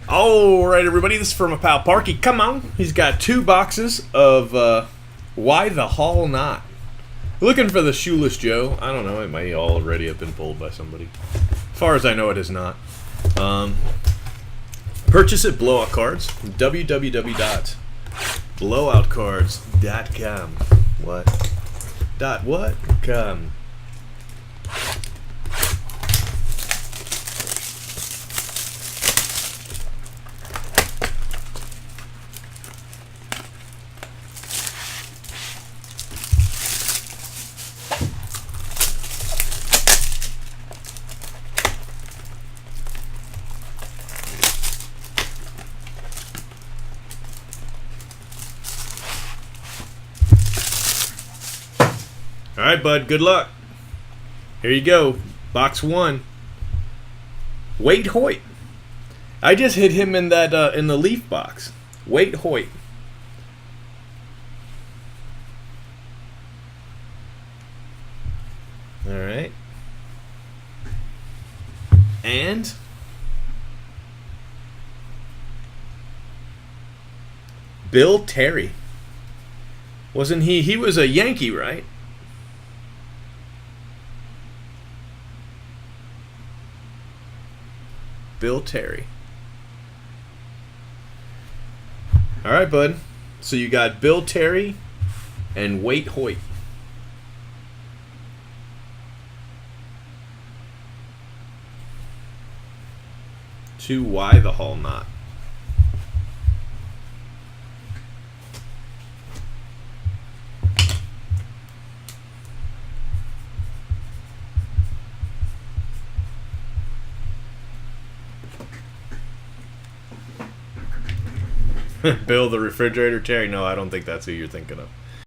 Alright, everybody, this is from my pal Parky. Come on. He's got 2 boxes of Why the Hall Not. Looking for the Shoeless Joe. I don't know, it may already have been pulled by somebody. As far as I know, it is not. Purchase at Blowout Cards. www.blowoutcards.com. What? What? Com. Alright, bud, good luck. Here you go. Box 1. Wade Hoyt. I just hit him in that in the leaf box. Wade Hoyt. Alright. And Bill Terry. Wasn't he? He was a Yankee, right? Bill Terry. Alright, bud. So you got Bill Terry and Wade Hoyt. To Why the Hall Not. Bill the Refrigerator Terry? No, I don't think that's who you're thinking of.